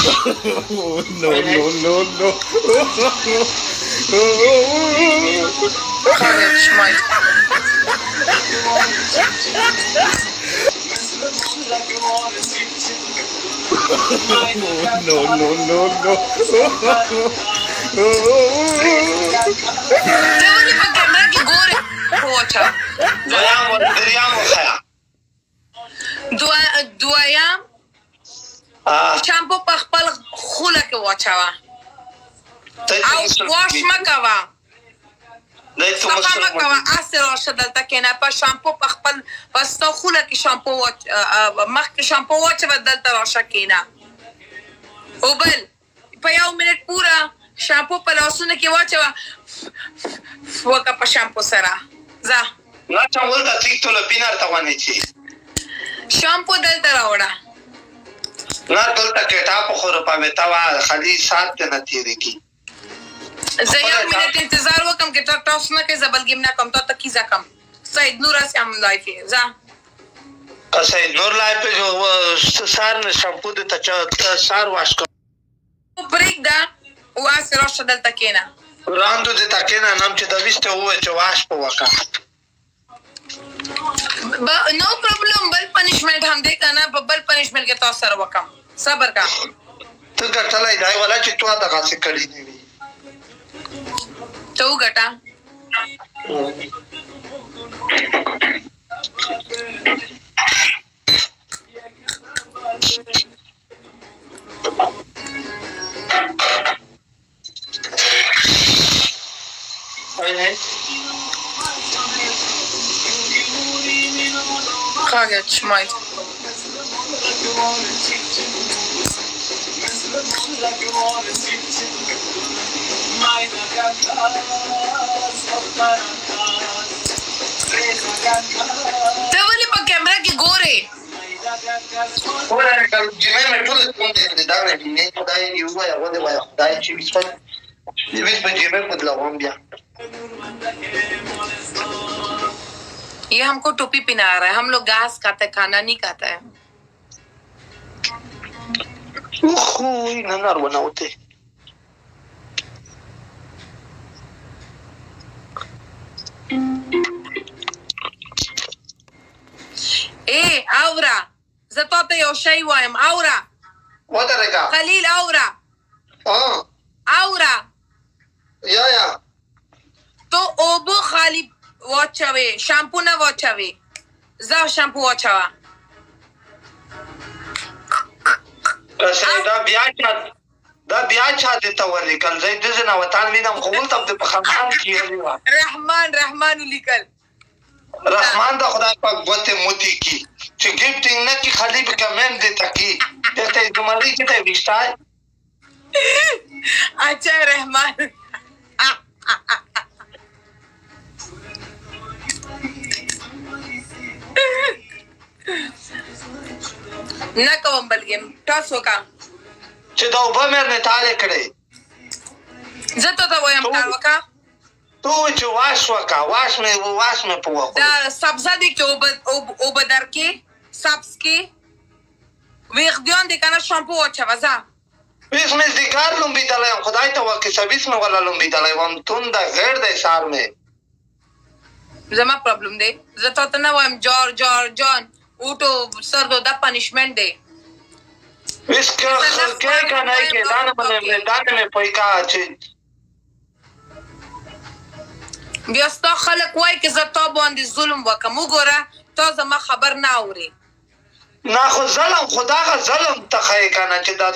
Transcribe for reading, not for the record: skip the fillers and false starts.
No, no, no, no. Koniec, Mike. No, no, no, no. ته ولې په کیمره کې ګورې واچوه دريام وخیا دویم شامپو په خپل خوله کې واچوه او واش مه کوه صفا مه کوه هسې راشه دلته کښېنه په شامپو په خپل په ستا خوله کې شامپو مخکې شامپو واچوه دلته راشه کښېنه او بل په 1 منټ پوره شامپو په لاسونو کې واچوه وکه په شامپو سره ځه ناچا ولدا تیکتو لپینار توانې چی شامپو دلته راوړه نه دلته کټا په خور په متوا خالي سات نه تیرې کی زه 1 منټ انتظار وکم چې تا ټاس نه کې زبل گیم نه کوم ته کیزه کم سید نور اسه هم لایف ځه سید نور لایف جو سار نه شامپو د ته سار واش کو بریک دا او اسه راشه دلته کېنه راندو د تکینه نام چې د وسته وې چې واش په وکا نو پرابلم بل پنیشمنت هم دې کنه په بل پنیشمنت کې تاسو سره وکم صبر کا ته ګټلای دی ولا چې تو دا غاسه کړی دی ته وګټه Koniec, Mike. ته ولې په کیمره کې ګورې ورته جمع مې ټول کوم دې دا نه دي خدای یو وای هغه دې وای خدای چې وسپن دې په جمع بدلوم بیا ये हमको टोपी पहना रहा है हम लोग घास खाते हैं खाना नहीं खाता है ओहो ना ना बनाते ए اورا زه ته یو شی وایم اورا ودرګه خلیل اورا اورا یا تو اوبو خالی واچوي شامپو نه واچوي زه شامپو واچوا دا بیا چاته ته ولیکل زې د زنه وطن وینم قبول ته په خمخان کیږي رحمان لیکل رحمان دا خدای پاک بوته موتی کی چې گیفټینګ نه کی خالی به کمنټ دې تکي ته ګمړی چې ته وشتای اچھا رحمان نه کوم بلګم تاسو کا چې دا وبا مې نه تاله کړې زه ته وایم کار وکا تو چې واش مې په وخت دا سبزه دي چې او بدر کې سبز کې ویغدیان دي کنه شامپو واچوا ځه بیس مې ذکر لوم بیتلای خدای ته وکي سبیس مې ولا لوم بیتلای وم تون دا غیر د سار مې زما پرابلم دی زه ته نه وایم جان اوټو سر دا پنیشمنت دی ویس که کنه کې دانه مې پویکا چې بیا ستا خلک وای که زه تا باندې ظلم وکم وګوره تا زما خبر نه اورې نه خو ظلم خدا غا ظلم ته خی کنه چې دا